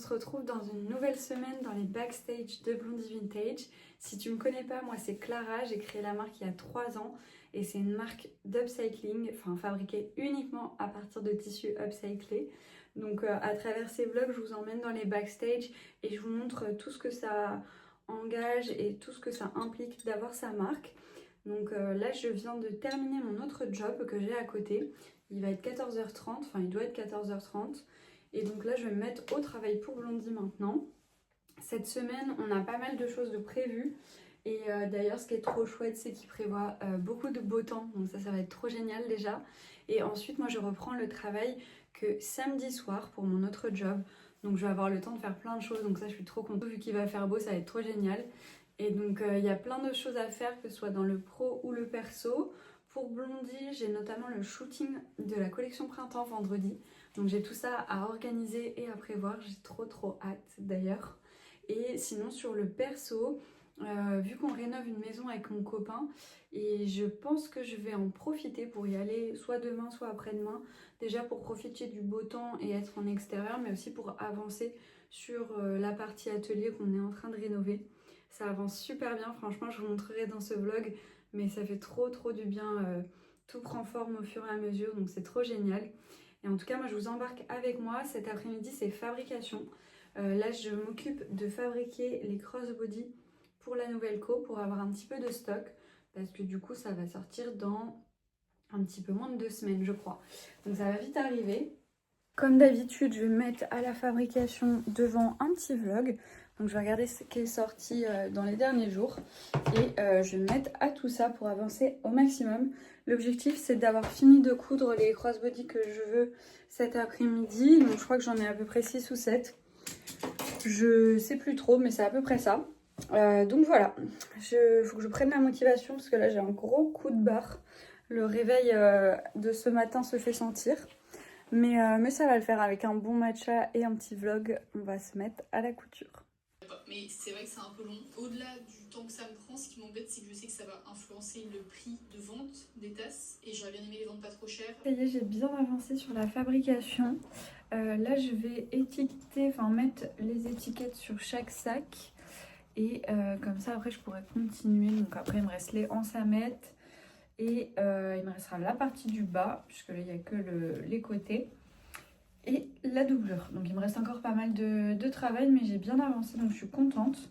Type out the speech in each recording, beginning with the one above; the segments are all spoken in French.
se retrouve dans une nouvelle semaine dans les backstage de Blondie Vintage. Si tu me connais pas, moi c'est Clara, j'ai créé la marque il y a 3 ans et c'est une marque d'upcycling, enfin fabriquée uniquement à partir de tissus upcyclés. Donc à travers ces vlogs, je vous emmène dans les backstage et je vous montre tout ce que ça engage et tout ce que ça implique d'avoir sa marque. Donc là, je viens de terminer mon autre job que j'ai à côté. Il va être 14h30, enfin il doit être 14h30. Et donc là, je vais me mettre au travail pour Blondie maintenant. Cette semaine, on a pas mal de choses de prévues. Et d'ailleurs, ce qui est trop chouette, c'est qu'il prévoit beaucoup de beau temps. Donc ça va être trop génial déjà. Et ensuite, moi, je reprends le travail que samedi soir pour mon autre job. Donc je vais avoir le temps de faire plein de choses. Donc ça, je suis trop contente. Vu qu'il va faire beau, ça va être trop génial. Et donc, il y a plein de choses à faire, que ce soit dans le pro ou le perso. Pour Blondie, j'ai notamment le shooting de la collection printemps vendredi. Donc j'ai tout ça à organiser et à prévoir. J'ai trop hâte d'ailleurs. Et sinon sur le perso, vu qu'on rénove une maison avec mon copain, et je pense que je vais en profiter pour y aller soit demain soit après-demain. Déjà pour profiter du beau temps et être en extérieur, mais aussi pour avancer sur la partie atelier qu'on est en train de rénover. Ça avance super bien, franchement je vous montrerai dans ce vlog, mais ça fait trop du bien. Tout prend forme au fur et à mesure, donc c'est trop génial. Et en tout cas, moi, je vous embarque avec moi. Cet après-midi, c'est fabrication. Là, je m'occupe de fabriquer les crossbody pour la nouvelle co, pour avoir un petit peu de stock. Parce que du coup, ça va sortir dans un petit peu moins de 2 semaines, je crois. Donc, ça va vite arriver. Comme d'habitude, je vais me mettre à la fabrication devant un petit vlog. Donc, je vais regarder ce qui est sorti dans les derniers jours. Et je vais me mettre à tout ça pour avancer au maximum. L'objectif, c'est d'avoir fini de coudre les crossbody que je veux cet après-midi. Donc, je crois que j'en ai à peu près 6 ou 7. Je sais plus trop, mais c'est à peu près ça. Donc, voilà. Faut que je prenne la motivation parce que là, j'ai un gros coup de barre. Le réveil de ce matin se fait sentir. Mais ça va le faire avec un bon matcha et un petit vlog. On va se mettre à la couture. Mais c'est vrai que c'est un peu long. Au-delà du temps que ça me prend, ce qui m'embête, c'est que je sais que ça va influencer le prix de vente des tasses. Et j'aurais bien aimé les vendre pas trop cher. Ça y est, j'ai bien avancé sur la fabrication. Là, je vais étiqueter, enfin mettre les étiquettes sur chaque sac. Et comme ça, après, je pourrais continuer. Donc après, il me reste les hanches à mettre. Et il me restera la partie du bas, puisque là, il n'y a que les côtés. Et la doublure. Donc il me reste encore pas mal de travail, mais j'ai bien avancé, donc je suis contente.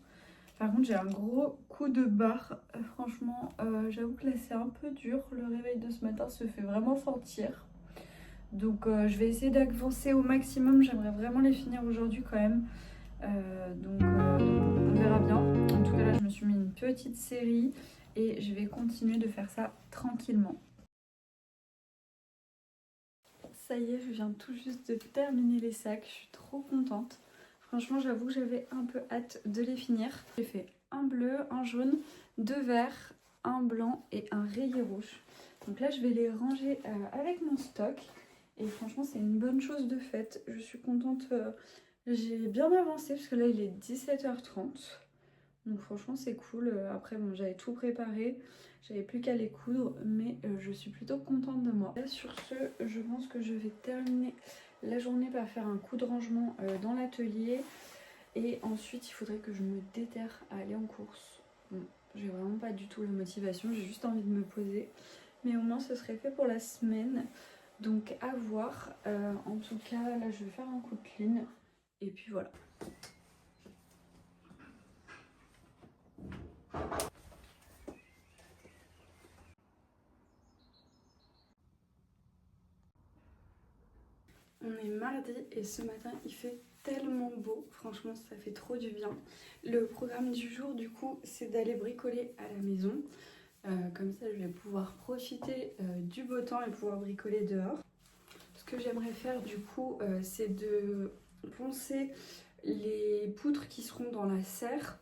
Par contre, j'ai un gros coup de barre. Franchement, j'avoue que là, c'est un peu dur. Le réveil de ce matin se fait vraiment sentir. Donc je vais essayer d'avancer au maximum. J'aimerais vraiment les finir aujourd'hui quand même. Donc on verra bien. En tout cas, là, je me suis mis une petite série et je vais continuer de faire ça tranquillement. Ça y est, je viens tout juste de terminer les sacs. Je suis trop contente. Franchement, j'avoue que j'avais un peu hâte de les finir. J'ai fait un bleu, un jaune, 2 verts, un blanc et un rayé rouge. Donc là, je vais les ranger avec mon stock. Et franchement, c'est une bonne chose de fait. Je suis contente. J'ai bien avancé parce que là, il est 17h30. Donc franchement, c'est cool. Après, bon, j'avais tout préparé. J'avais plus qu'à les coudre. Mais je suis plutôt contente de moi. Là, sur ce, je pense que je vais terminer la journée par faire un coup de rangement dans l'atelier. Et ensuite, il faudrait que je me déterre à aller en course. Bon, j'ai vraiment pas du tout la motivation. J'ai juste envie de me poser. Mais au moins, ce serait fait pour la semaine. Donc à voir. En tout cas, là je vais faire un coup de clean. Et puis voilà. On est mardi et ce matin il fait tellement beau. Franchement ça fait trop du bien. Le programme du jour du coup c'est d'aller bricoler à la maison. Comme ça je vais pouvoir profiter du beau temps et pouvoir bricoler dehors. Ce que j'aimerais faire du coup c'est de poncer les poutres qui seront dans la serre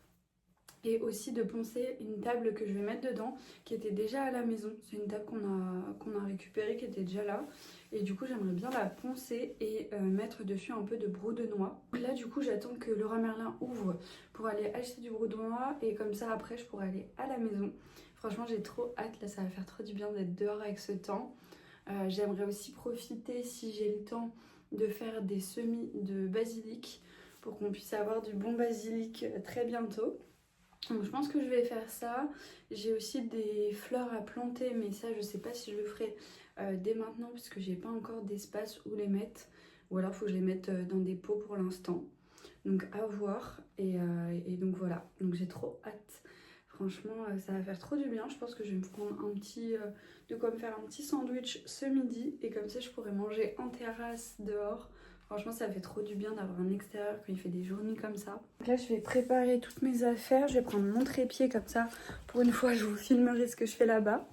et aussi de poncer une table que je vais mettre dedans qui était déjà à la maison. C'est une table qu'on a récupérée qui était déjà là et du coup j'aimerais bien la poncer et mettre dessus un peu de brou de noix. Là du coup j'attends que Leroy Merlin ouvre pour aller acheter du brou de noix et comme ça après je pourrai aller à la maison. Franchement j'ai trop hâte, là ça va faire trop du bien d'être dehors avec ce temps. J'aimerais aussi profiter si j'ai le temps de faire des semis de basilic pour qu'on puisse avoir du bon basilic très bientôt. Donc je pense que je vais faire ça. J'ai aussi des fleurs à planter, mais ça je sais pas si je le ferai dès maintenant parce que j'ai pas encore d'espace où les mettre. Ou alors il faut que je les mette dans des pots pour l'instant. Donc à voir. Et donc voilà. Donc j'ai trop hâte. Franchement ça va faire trop du bien. Je pense que je vais me prendre de quoi me faire un petit sandwich ce midi. Et comme ça je pourrais manger en terrasse dehors. Franchement, ça fait trop du bien d'avoir un extérieur quand il fait des journées comme ça. Donc là, je vais préparer toutes mes affaires. Je vais prendre mon trépied comme ça. Pour une fois, je vous filmerai ce que je fais là-bas.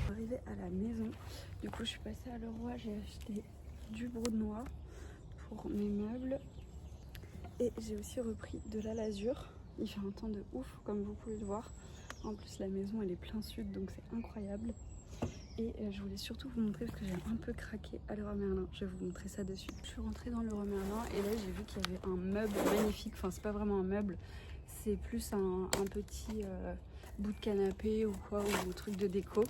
Arrivé à la maison. Du coup, je suis passée à Leroy. J'ai acheté du brodenoir pour mes meubles. Et j'ai aussi repris de la lasure. Il fait un temps de ouf, comme vous pouvez le voir. En plus, la maison, elle est plein sud, donc c'est incroyable. Et je voulais surtout vous montrer, parce que j'ai un peu craqué à Leroy Merlin, je vais vous montrer ça de suite. Je suis rentrée dans Leroy Merlin et là j'ai vu qu'il y avait un meuble magnifique, enfin c'est pas vraiment un meuble, c'est plus un petit bout de canapé ou quoi, ou truc de déco.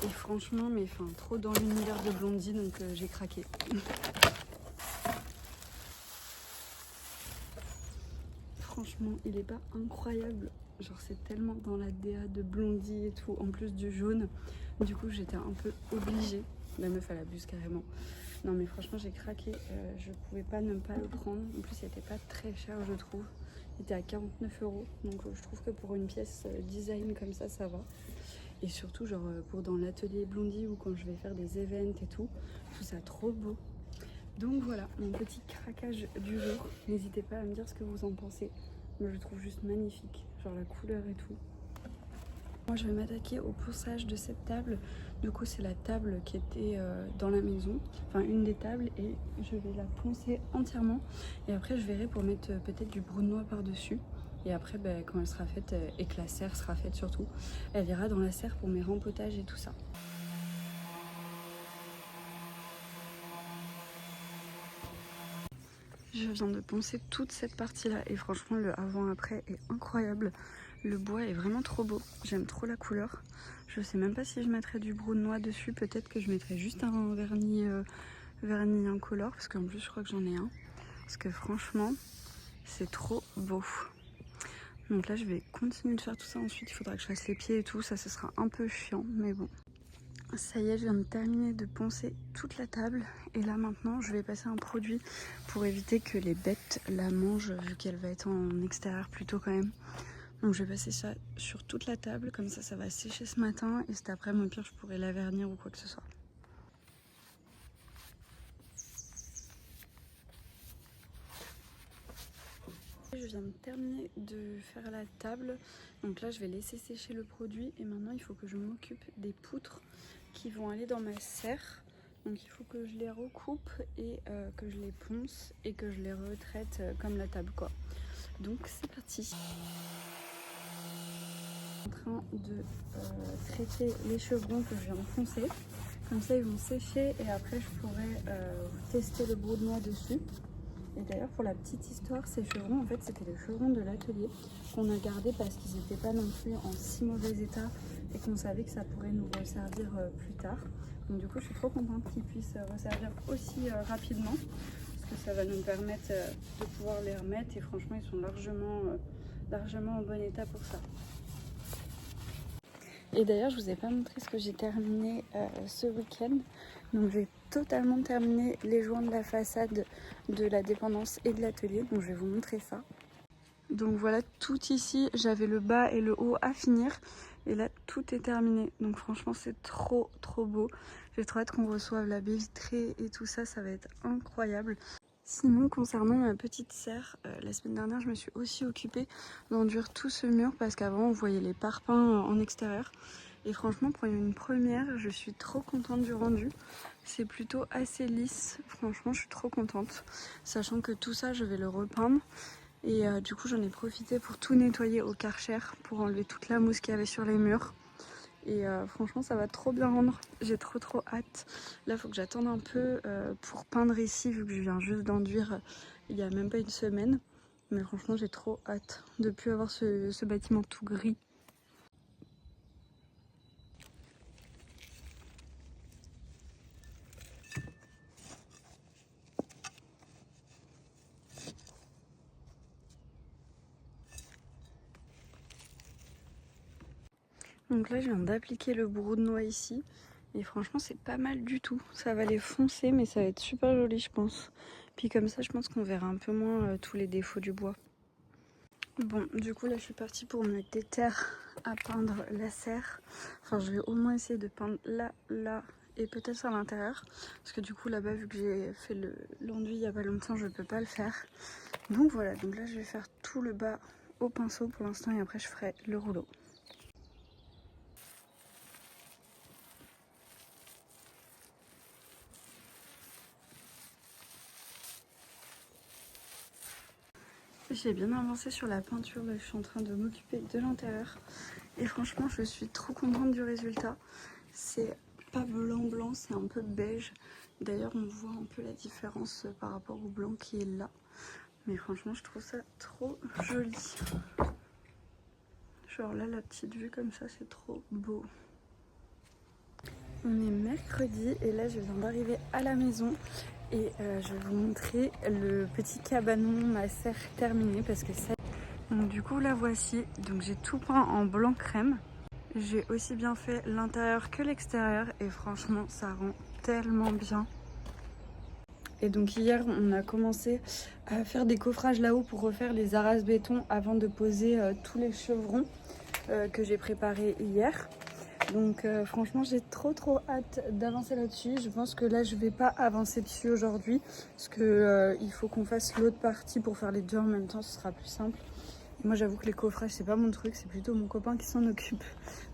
Et franchement, mais enfin trop dans l'univers de Blondie, donc j'ai craqué. Franchement, il est pas incroyable? Genre c'est tellement dans la DA de Blondie et tout, en plus du jaune. Du coup j'étais un peu obligée. La meuf elle abuse carrément. Non mais franchement j'ai craqué, je pouvais pas ne pas le prendre. En plus il était pas très cher je trouve. Il était à 49 €. Donc je trouve que pour une pièce design comme ça va. Et surtout genre pour dans l'atelier Blondie ou quand je vais faire des events et tout, je trouve ça trop beau. Donc voilà, mon petit craquage du jour. N'hésitez pas à me dire ce que vous en pensez. Moi je le trouve juste magnifique, genre la couleur et tout. Moi je vais m'attaquer au ponçage de cette table. Du coup c'est la table qui était dans la maison, enfin une des tables, et je vais la poncer entièrement. Et après je verrai pour mettre peut-être du brunois par dessus. Et après quand elle sera faite et que la serre sera faite surtout, elle ira dans la serre pour mes rempotages et tout ça. Je viens de poncer toute cette partie-là et franchement le avant-après est incroyable. Le bois est vraiment trop beau, j'aime trop la couleur. Je sais même pas si je mettrais du brunois dessus, peut-être que je mettrais juste un vernis incolore parce qu'en plus je crois que j'en ai un. Parce que franchement c'est trop beau. Donc là je vais continuer de faire tout ça, ensuite il faudra que je fasse les pieds et tout, ça ce sera un peu chiant mais bon. Ça y est, je viens de terminer de poncer toute la table et là maintenant je vais passer un produit pour éviter que les bêtes la mangent vu qu'elle va être en extérieur plutôt quand même. Donc je vais passer ça sur toute la table, comme ça va sécher ce matin et cet après-midi au pire je pourrai la vernir ou quoi que ce soit. Je viens de terminer de faire la table, donc là je vais laisser sécher le produit et maintenant il faut que je m'occupe des poutres qui vont aller dans ma serre. Donc il faut que je les recoupe et que je les ponce et que je les retraite comme la table quoi. Donc c'est parti. Je suis en train de traiter les chevrons que je viens de poncer. Comme ça ils vont sécher et après je pourrai tester le brodenois dessus. Et d'ailleurs pour la petite histoire, ces chevrons en fait c'était les chevrons de l'atelier qu'on a gardés parce qu'ils n'étaient pas non plus en si mauvais état et qu'on savait que ça pourrait nous resservir plus tard. Donc du coup je suis trop contente qu'ils puissent resservir aussi rapidement parce que ça va nous permettre de pouvoir les remettre et franchement ils sont largement en bon état pour ça. Et d'ailleurs je vous ai pas montré ce que j'ai terminé ce week-end. Donc j'ai totalement terminé les joints de la façade de la dépendance et de l'atelier. Donc je vais vous montrer ça. Donc voilà, tout ici, j'avais le bas et le haut à finir. Et là, tout est terminé. Donc franchement, c'est trop beau. J'ai trop hâte qu'on reçoive la baie vitrée et tout ça, ça va être incroyable. Sinon, concernant ma petite serre, la semaine dernière, je me suis aussi occupée d'enduire tout ce mur parce qu'avant, on voyait les parpaings en extérieur. Et franchement, pour une première, je suis trop contente du rendu. C'est plutôt assez lisse. Franchement, je suis trop contente. Sachant que tout ça, je vais le repeindre. Et du coup, j'en ai profité pour tout nettoyer au Karcher pour enlever toute la mousse qu'il y avait sur les murs. Et franchement ça va trop bien rendre, j'ai trop hâte. Là il faut que j'attende un peu pour peindre ici vu que je viens juste d'enduire il y a même pas une semaine. Mais franchement j'ai trop hâte de plus avoir ce bâtiment tout gris. Donc là je viens d'appliquer le brou de noix ici. Et franchement c'est pas mal du tout. Ça va les foncer mais ça va être super joli je pense. Puis comme ça je pense qu'on verra un peu moins tous les défauts du bois. Bon du coup là je suis partie pour me déterre à peindre la serre. Enfin je vais au moins essayer de peindre là et peut-être à l'intérieur. Parce que du coup là-bas vu que j'ai fait l'enduit il y a pas longtemps je peux pas le faire. Donc voilà, donc là je vais faire tout le bas au pinceau pour l'instant et après je ferai le rouleau. J'ai bien avancé sur la peinture, là je suis en train de m'occuper de l'intérieur et franchement je suis trop contente du résultat. C'est pas blanc c'est un peu beige. D'ailleurs on voit un peu la différence par rapport au blanc qui est là. Mais franchement je trouve ça trop joli. Genre là la petite vue comme ça c'est trop beau. On est mercredi et là je viens d'arriver à la maison. Et je vais vous montrer le petit cabanon, ma serre terminée parce que ça... Donc du coup la voici, donc j'ai tout peint en blanc crème. J'ai aussi bien fait l'intérieur que l'extérieur et franchement ça rend tellement bien. Et donc hier on a commencé à faire des coffrages là-haut pour refaire les arrases béton avant de poser tous les chevrons que j'ai préparés hier. Donc franchement j'ai trop hâte d'avancer là-dessus. Je pense que là je vais pas avancer dessus aujourd'hui parce que il faut qu'on fasse l'autre partie pour faire les deux en même temps, ce sera plus simple. Et moi j'avoue que les coffrages c'est pas mon truc, c'est plutôt mon copain qui s'en occupe.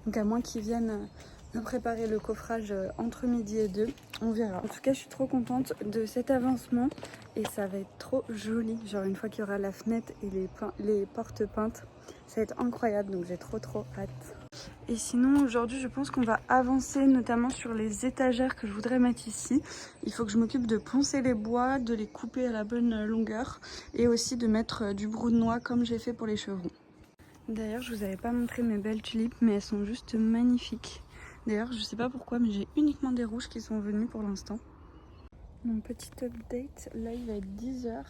Donc à moins qu'il vienne me préparer le coffrage entre midi et 2, on verra. En tout cas je suis trop contente de cet avancement et ça va être trop joli. Genre une fois qu'il y aura la fenêtre et les portes peintes, ça va être incroyable, donc j'ai trop hâte. Et sinon aujourd'hui je pense qu'on va avancer notamment sur les étagères que je voudrais mettre ici. Il faut que je m'occupe de poncer les bois, de les couper à la bonne longueur et aussi de mettre du brou de noix comme j'ai fait pour les chevrons. D'ailleurs je vous avais pas montré mes belles tulipes mais elles sont juste magnifiques. D'ailleurs je sais pas pourquoi mais j'ai uniquement des rouges qui sont venues pour l'instant. Mon petit update, là il va être 10 h.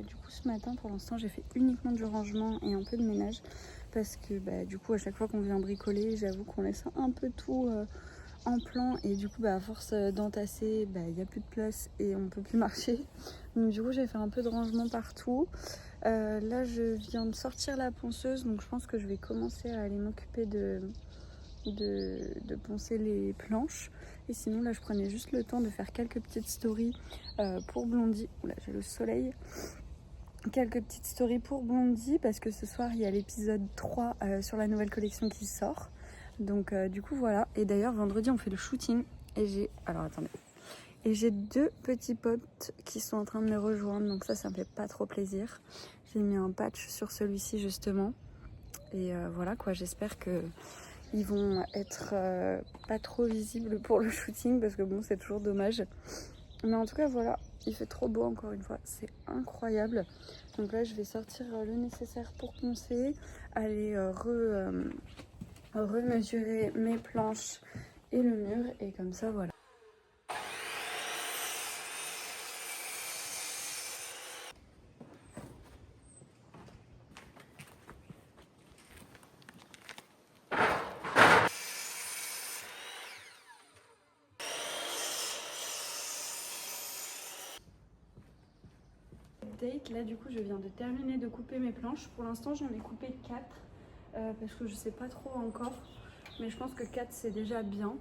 Du coup ce matin pour l'instant j'ai fait uniquement du rangement et un peu de ménage. Parce que du coup à chaque fois qu'on vient bricoler, j'avoue qu'on laisse un peu tout en plan. Et du coup à force d'entasser, il n'y a plus de place et on peut plus marcher. Donc du coup j'ai fait un peu de rangement partout. Là je viens de sortir la ponceuse, donc je pense que je vais commencer à aller m'occuper de poncer les planches. Et sinon là je prenais juste le temps de faire quelques petites stories pour Blondie. Oula j'ai le soleil. Quelques petites stories pour Blondie parce que ce soir il y a l'épisode 3 sur la nouvelle collection qui sort. Donc du coup voilà. Et d'ailleurs vendredi on fait le shooting et j'ai... Alors attendez. Et j'ai deux petits potes qui sont en train de me rejoindre. Donc ça me fait pas trop plaisir. J'ai mis un patch sur celui-ci justement. Et voilà quoi, j'espère que ils vont être pas trop visibles pour le shooting parce que bon c'est toujours dommage. Mais en tout cas voilà, il fait trop beau encore une fois, c'est incroyable. Donc là je vais sortir le nécessaire pour poncer, aller remesurer mes planches et le mur et comme ça voilà. Là du coup je viens de terminer de couper mes planches. Pour l'instant j'en ai coupé 4 parce que je sais pas trop encore, mais je pense que 4 c'est déjà bien.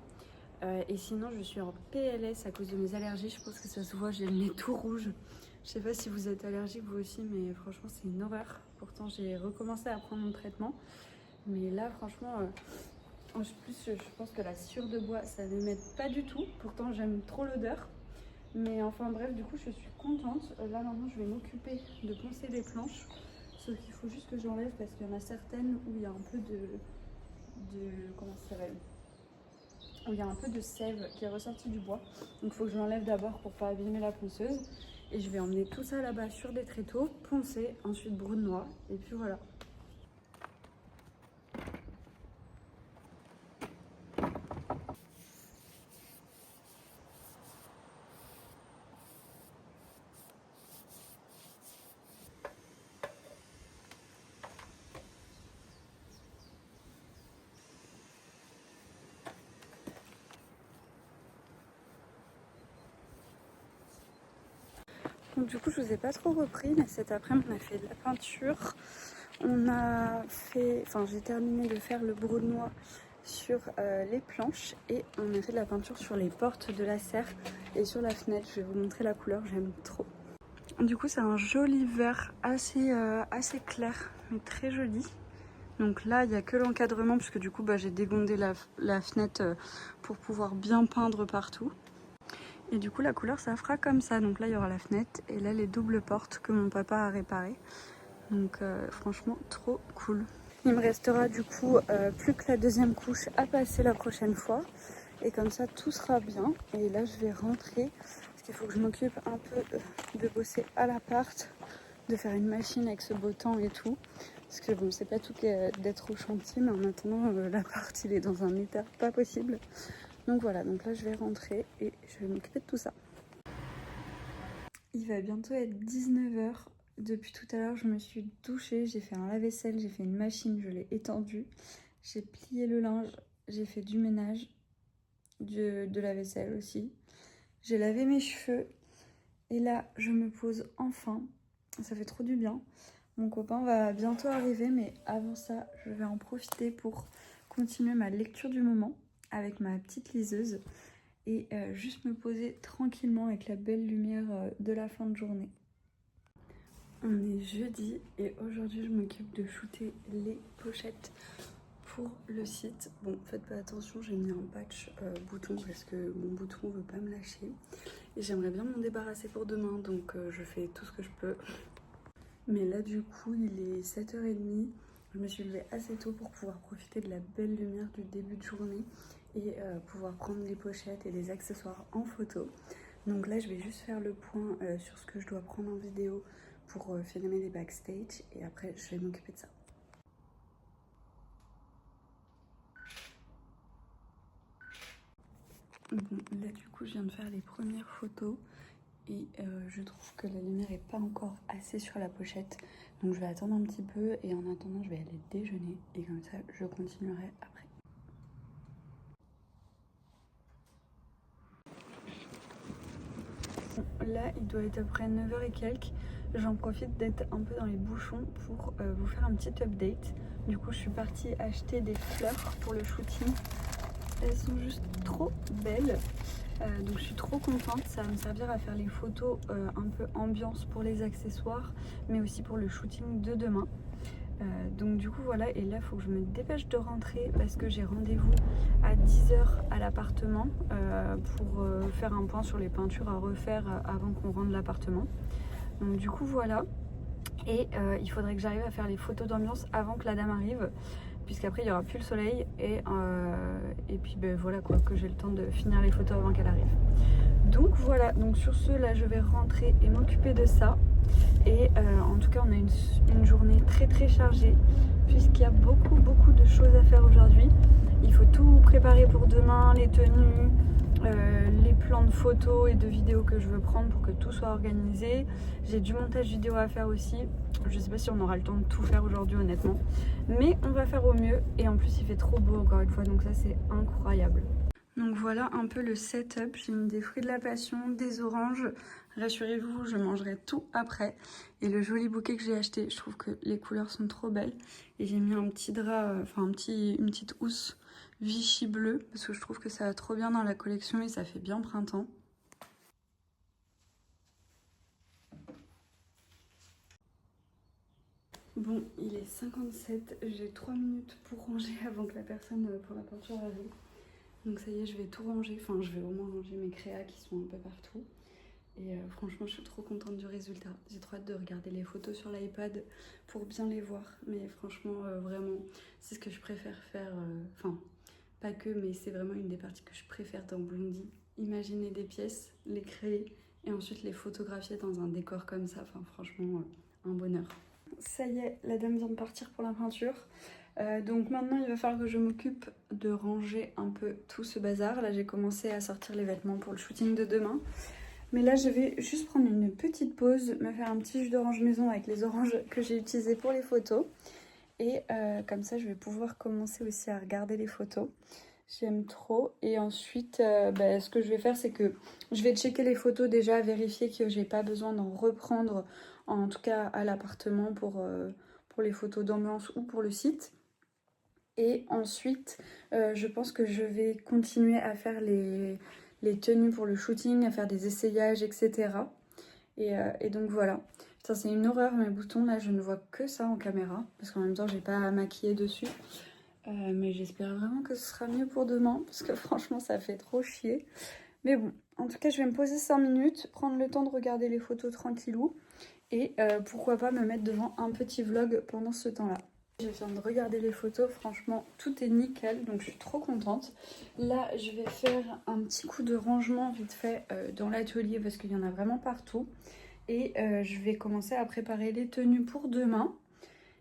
Et sinon je suis en PLS à cause de mes allergies, je pense que ça se voit, j'ai le nez tout rouge. Je sais pas si vous êtes allergique vous aussi, mais franchement c'est une horreur. Pourtant j'ai recommencé à prendre mon traitement, mais là franchement en plus je pense que la sciure de bois ça ne m'aide pas du tout. Pourtant j'aime trop l'odeur. Mais enfin bref, du coup je suis contente. Là maintenant je vais m'occuper de poncer les planches. Sauf qu'il faut juste que j'enlève parce qu'il y en a certaines où il y a un peu comment ça s'appelle, où il y a un peu de sève qui est ressortie du bois. Donc il faut que je l'enlève d'abord pour pas abîmer la ponceuse. Et je vais emmener tout ça là-bas sur des tréteaux, poncer, ensuite brou de noix. Et puis voilà. Donc du coup je vous ai pas trop repris, mais cet après-midi on a fait de la peinture. J'ai terminé de faire le brunois sur les planches et on a fait de la peinture sur les portes de la serre et sur la fenêtre. Je vais vous montrer la couleur, j'aime trop. Du coup c'est un joli vert assez clair mais très joli. Donc là il n'y a que l'encadrement puisque du coup j'ai dégondé la fenêtre pour pouvoir bien peindre partout. Et du coup la couleur ça fera comme ça. Donc là il y aura la fenêtre et là les doubles portes que mon papa a réparées. Donc franchement trop cool. Il me restera du coup plus que la deuxième couche à passer la prochaine fois. Et comme ça tout sera bien. Et là je vais rentrer parce qu'il faut que je m'occupe un peu de bosser à l'appart, de faire une machine avec ce beau temps et tout. Parce que bon c'est pas tout d'être au chantier, mais en attendant l'appart il est dans un état pas possible. Donc voilà, donc là je vais rentrer et je vais m'occuper de tout ça. Il va bientôt être 19 h. Depuis tout à l'heure, je me suis douchée, j'ai fait un lave-vaisselle, j'ai fait une machine, je l'ai étendue. J'ai plié le linge, j'ai fait du ménage, de la vaisselle aussi. J'ai lavé mes cheveux et là, je me pose enfin. Ça fait trop du bien. Mon copain va bientôt arriver, mais avant ça, je vais en profiter pour continuer ma lecture du moment avec ma petite liseuse et juste me poser tranquillement avec la belle lumière de la fin de journée. On est jeudi et aujourd'hui je m'occupe de shooter les pochettes pour le site. Bon, faites pas attention, j'ai mis un patch bouton parce que mon bouton veut pas me lâcher. Et j'aimerais bien m'en débarrasser pour demain, donc je fais tout ce que je peux. Mais là du coup il est 7h30, je me suis levée assez tôt pour pouvoir profiter de la belle lumière du début de journée et pouvoir prendre les pochettes et les accessoires en photo. Donc là je vais juste faire le point sur ce que je dois prendre en vidéo pour filmer les backstage et après je vais m'occuper de ça. Bon, là du coup je viens de faire les premières photos et je trouve que la lumière est pas encore assez sur la pochette, donc je vais attendre un petit peu et en attendant je vais aller déjeuner et comme ça je continuerai après. Là il doit être après 9h et quelques. J'en profite d'être un peu dans les bouchons pour vous faire un petit update. Du coup je suis partie acheter des fleurs pour le shooting. Elles sont juste trop belles. Donc je suis trop contente, ça va me servir à faire les photos un peu ambiance pour les accessoires, mais aussi pour le shooting de demain. Donc du coup voilà, et là il faut que je me dépêche de rentrer parce que j'ai rendez-vous à 10h à l'appartement pour faire un point sur les peintures à refaire avant qu'on rende l'appartement. Donc du coup voilà, et il faudrait que j'arrive à faire les photos d'ambiance avant que la dame arrive, puisqu'après il n'y aura plus le soleil et puis voilà quoi, que j'ai le temps de finir les photos avant qu'elle arrive. Donc voilà, donc sur ce là je vais rentrer et m'occuper de ça. Et en tout cas on a une journée très chargée puisqu'il y a beaucoup de choses à faire aujourd'hui. Il faut tout préparer pour demain, les tenues, les plans de photos et de vidéos que je veux prendre pour que tout soit organisé. J'ai du montage vidéo à faire aussi. Je sais pas si on aura le temps de tout faire aujourd'hui honnêtement, mais on va faire au mieux et en plus il fait trop beau encore une fois, donc ça c'est incroyable. Donc voilà un peu le setup. J'ai mis des fruits de la passion, des oranges. Rassurez-vous, je mangerai tout après. Et le joli bouquet que j'ai acheté, je trouve que les couleurs sont trop belles. Et j'ai mis un petit drap, une petite housse Vichy bleu, parce que je trouve que ça va trop bien dans la collection et ça fait bien printemps. Bon, il est 57, j'ai 3 minutes pour ranger avant que la personne pour la peinture arrive. Donc ça y est, je vais tout ranger, enfin je vais au moins ranger mes créas qui sont un peu partout. Et franchement je suis trop contente du résultat. J'ai trop hâte de regarder les photos sur l'iPad pour bien les voir. Mais franchement vraiment c'est ce que je préfère faire, enfin pas que, mais c'est vraiment une des parties que je préfère dans Blondie. Imaginer des pièces, les créer et ensuite les photographier dans un décor comme ça. Enfin franchement un bonheur. Ça y est, la dame vient de partir pour la peinture. Donc maintenant il va falloir que je m'occupe de ranger un peu tout ce bazar. Là j'ai commencé à sortir les vêtements pour le shooting de demain. Mais là je vais juste prendre une petite pause, me faire un petit jus d'orange maison avec les oranges que j'ai utilisées pour les photos. Et comme ça je vais pouvoir commencer aussi à regarder les photos. J'aime trop. Et ensuite, ce que je vais faire, c'est que je vais checker les photos déjà, vérifier que j'ai pas besoin d'en reprendre, en tout cas à l'appartement pour les photos d'ambiance ou pour le site. Et ensuite, je pense que je vais continuer à faire les tenues pour le shooting, à faire des essayages, etc. Et donc voilà. Putain, c'est une horreur mes boutons, là je ne vois que ça en caméra, parce qu'en même temps j'ai pas à maquiller dessus. Mais j'espère vraiment que ce sera mieux pour demain, parce que franchement ça fait trop chier. Mais bon, en tout cas je vais me poser 5 minutes, prendre le temps de regarder les photos tranquillou, et pourquoi pas me mettre devant un petit vlog pendant ce temps-là. Je viens de regarder les photos, franchement tout est nickel, donc je suis trop contente. Là je vais faire un petit coup de rangement vite fait dans l'atelier, parce qu'il y en a vraiment partout. Et je vais commencer à préparer les tenues pour demain.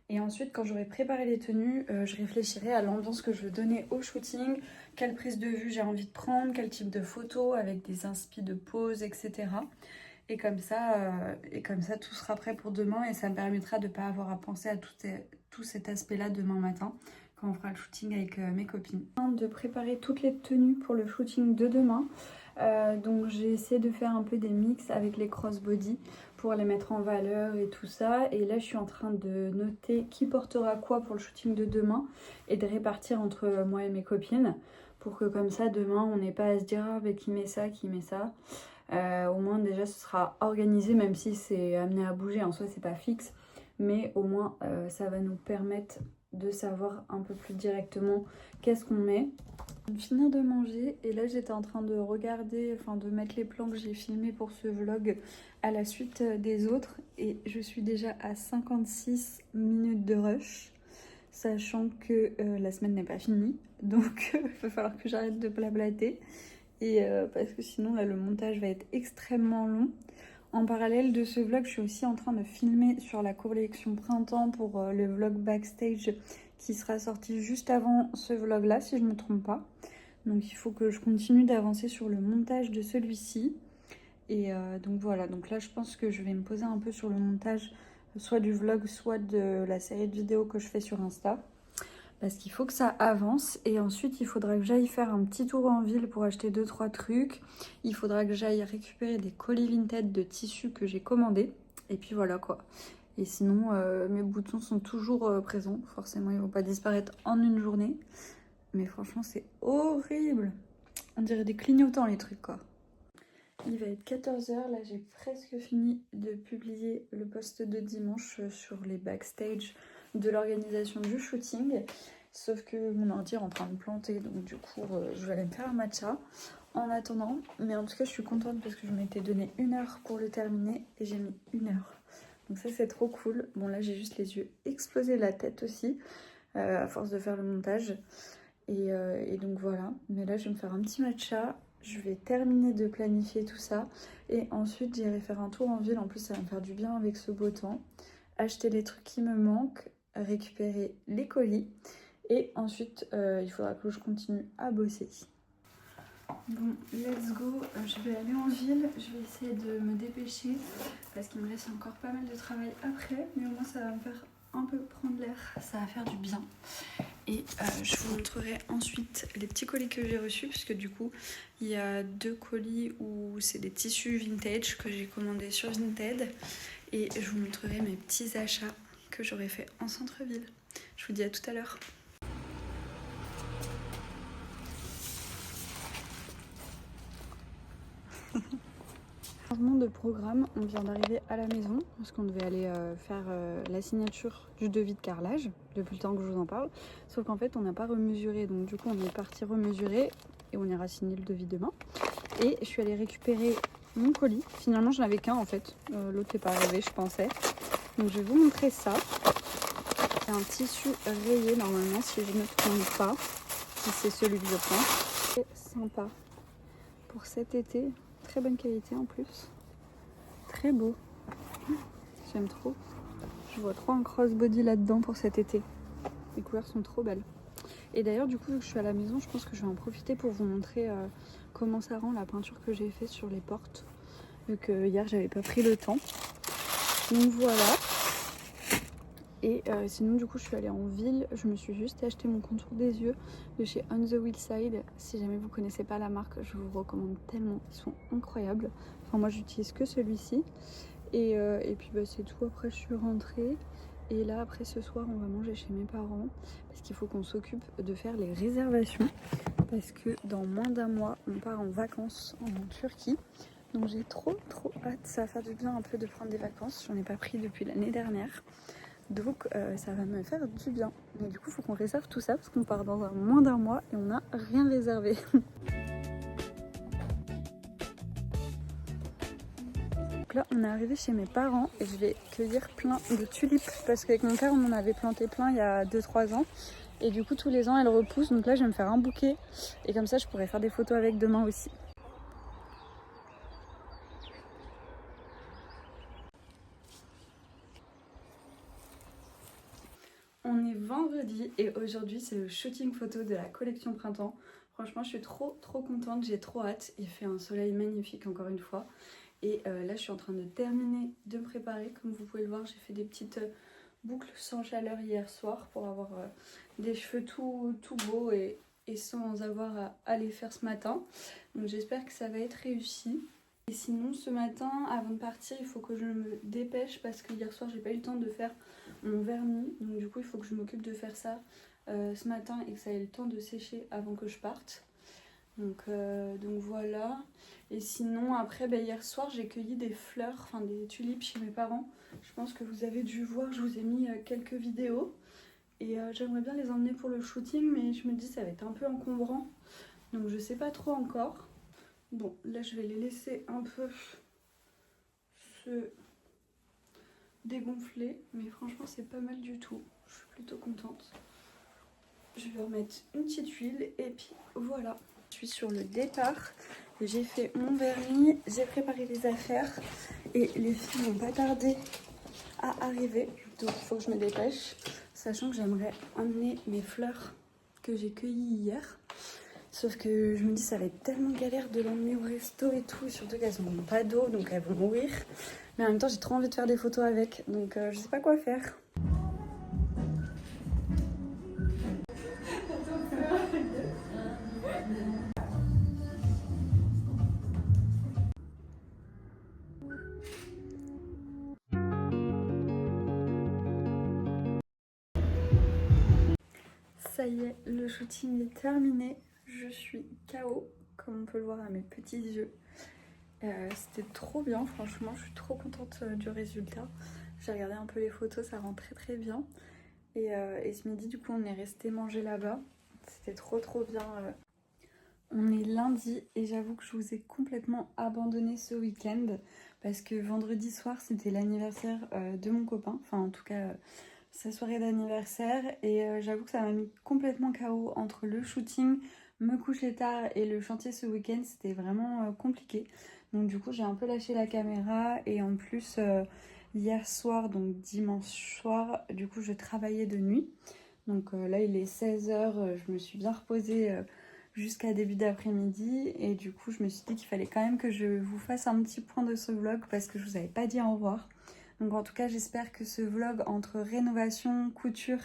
Et ensuite, quand j'aurai préparé les tenues, je réfléchirai à l'ambiance que je veux donner au shooting, quelle prise de vue j'ai envie de prendre, quel type de photos avec des inspi de pose, etc. Et comme ça, tout sera prêt pour demain et ça me permettra de ne pas avoir à penser à tout cet aspect-là demain matin quand on fera le shooting avec mes copines. De préparer toutes les tenues pour le shooting de demain. Donc j'ai essayé de faire un peu des mix avec les crossbody pour les mettre en valeur et tout ça. Et là je suis en train de noter qui portera quoi pour le shooting de demain et de répartir entre moi et mes copines pour que comme ça demain on n'ait pas à se dire ah, bah, qui met ça, qui met ça. Au moins déjà ce sera organisé, même si c'est amené à bouger, en soi c'est pas fixe, mais au moins ça va nous permettre de savoir un peu plus directement qu'est-ce qu'on met. Je viens de finir de manger et là j'étais en train de regarder, enfin de mettre les plans que j'ai filmés pour ce vlog à la suite des autres, et je suis déjà à 56 minutes de rush, sachant que la semaine n'est pas finie, donc il va falloir que j'arrête de blablater. Et parce que sinon là le montage va être extrêmement long. En parallèle de ce vlog, je suis aussi en train de filmer sur la collection printemps pour le vlog backstage qui sera sorti juste avant ce vlog là si je ne me trompe pas. Donc il faut que je continue d'avancer sur le montage de celui-ci. Et donc voilà, donc là je pense que je vais me poser un peu sur le montage soit du vlog soit de la série de vidéos que je fais sur Insta. Parce qu'il faut que ça avance et ensuite il faudra que j'aille faire un petit tour en ville pour acheter 2-3 trucs. Il faudra que j'aille récupérer des colis Vinted de tissu que j'ai commandés. Et puis voilà quoi. Et sinon mes boutons sont toujours présents. Forcément ils vont pas disparaître en une journée. Mais franchement c'est horrible. On dirait des clignotants les trucs quoi. Il va être 14 h, là j'ai presque fini de publier le post de dimanche sur les backstage de l'organisation du shooting. Sauf que mon ordi est en train de planter, donc du coup je vais aller me faire un matcha en attendant. Mais en tout cas je suis contente parce que je m'étais donné 1 heure pour le terminer et j'ai mis 1 heure. Donc ça c'est trop cool. Bon là j'ai juste les yeux explosés, la tête aussi, à force de faire le montage. Et donc voilà, mais là je vais me faire un petit matcha. Je vais terminer de planifier tout ça et ensuite j'irai faire un tour en ville. En plus ça va me faire du bien avec ce beau temps. Acheter les trucs qui me manquent, récupérer les colis et ensuite il faudra que je continue à bosser. Bon, let's go, je vais aller en ville, je vais essayer de me dépêcher parce qu'il me reste encore pas mal de travail après, mais au moins ça va me faire un peu prendre l'air, ça va faire du bien. Et je vous montrerai ensuite les petits colis que j'ai reçus, puisque du coup il y a 2 colis où c'est des tissus vintage que j'ai commandés sur Vinted, et je vous montrerai mes petits achats que j'aurais fait en centre-ville. Je vous dis à tout à l'heure. Changement de programme, on vient d'arriver à la maison parce qu'on devait aller faire la signature du devis de carrelage depuis le temps que je vous en parle, sauf qu'en fait on n'a pas remesuré, donc du coup on est parti remesurer et on ira signer le devis demain. Et je suis allée récupérer mon colis, finalement j'en avais qu'un en fait, l'autre n'est pas arrivé je pensais, donc je vais vous montrer ça. C'est un tissu rayé normalement si je ne me trompe pas, si c'est celui que je prends. C'est sympa pour cet été. Très bonne qualité en plus, très beau, j'aime trop. Je vois trop un crossbody là-dedans pour cet été, les couleurs sont trop belles. Et d'ailleurs du coup vu que je suis à la maison, je pense que je vais en profiter pour vous montrer comment ça rend la peinture que j'ai fait sur les portes, vu que hier j'avais pas pris le temps. Donc voilà, Et sinon du coup je suis allée en ville, je me suis juste acheté mon contour des yeux de chez On The Wheel Side. Si jamais vous connaissez pas la marque, je vous recommande tellement, ils sont incroyables. Enfin moi j'utilise que celui-ci. Et puis bah, c'est tout, après je suis rentrée. Et là après ce soir on va manger chez mes parents parce qu'il faut qu'on s'occupe de faire les réservations. Parce que dans moins d'un mois on part en vacances en Turquie. Donc j'ai trop hâte, ça va faire du bien un peu de prendre des vacances. J'en ai pas pris depuis l'année dernière. Donc ça va me faire du bien. Mais du coup, il faut qu'on réserve tout ça parce qu'on part dans moins d'un mois et on n'a rien réservé. Donc là, on est arrivé chez mes parents et je vais cueillir plein de tulipes parce qu'avec mon père, on en avait planté plein il y a 2-3 ans. Et du coup, tous les ans, elles repoussent. Donc là, je vais me faire un bouquet et comme ça, je pourrai faire des photos avec demain aussi. On est vendredi et aujourd'hui c'est le shooting photo de la collection printemps. Franchement je suis trop contente, j'ai trop hâte. Il fait un soleil magnifique encore une fois. Et là je suis en train de terminer de me préparer. Comme vous pouvez le voir, j'ai fait des petites boucles sans chaleur hier soir pour avoir des cheveux tout beaux et sans avoir à les faire ce matin. Donc j'espère que ça va être réussi. Et sinon ce matin avant de partir il faut que je me dépêche parce que hier soir j'ai pas eu le temps de faire mon vernis. Donc du coup il faut que je m'occupe de faire ça ce matin et que ça ait le temps de sécher avant que je parte. Donc voilà. Et sinon après hier soir j'ai cueilli des fleurs, enfin des tulipes chez mes parents. Je pense que vous avez dû voir, je vous ai mis quelques vidéos. Et j'aimerais bien les emmener pour le shooting mais je me dis ça va être un peu encombrant. Donc je sais pas trop encore. Bon, là je vais les laisser un peu se dégonfler, mais franchement c'est pas mal du tout. Je suis plutôt contente. Je vais remettre une petite huile et puis voilà. Je suis sur le départ. J'ai fait mon vernis, j'ai préparé les affaires et les filles vont pas tarder à arriver. Donc il faut que je me dépêche, sachant que j'aimerais emmener mes fleurs que j'ai cueillies hier. Sauf que je me dis ça va être tellement galère de l'emmener au resto et tout, surtout qu'elles n'ont pas d'eau donc elles vont mourir. Mais en même temps j'ai trop envie de faire des photos avec, donc je sais pas quoi faire. Ça y est, le shooting est terminé. Je suis KO, comme on peut le voir à mes petits yeux. C'était trop bien, franchement, je suis trop contente du résultat. J'ai regardé un peu les photos, ça rend très bien. Et ce midi, du coup, on est resté manger là-bas. C'était trop bien. On est lundi et j'avoue que je vous ai complètement abandonné ce week-end parce que vendredi soir, c'était l'anniversaire de mon copain. Enfin, en tout cas, sa soirée d'anniversaire. Et j'avoue que ça m'a mis complètement KO entre le shooting, me coucher tard et le chantier ce week-end. C'était vraiment compliqué. Donc du coup, j'ai un peu lâché la caméra et en plus... hier soir, donc dimanche soir, du coup je travaillais de nuit. Donc là il est 16h, je me suis bien reposée jusqu'à début d'après-midi. Et du coup je me suis dit qu'il fallait quand même que je vous fasse un petit point de ce vlog parce que je vous avais pas dit au revoir. Donc en tout cas j'espère que ce vlog entre rénovation, couture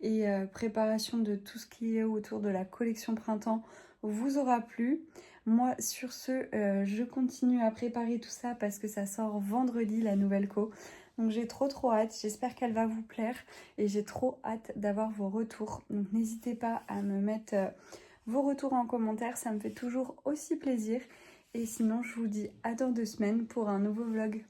et préparation de tout ce qui est autour de la collection printemps vous aura plu. Moi sur ce je continue à préparer tout ça parce que ça sort vendredi la nouvelle co. Donc j'ai trop hâte, j'espère qu'elle va vous plaire et j'ai trop hâte d'avoir vos retours. Donc n'hésitez pas à me mettre vos retours en commentaire, ça me fait toujours aussi plaisir. Et sinon je vous dis à dans 2 semaines pour un nouveau vlog.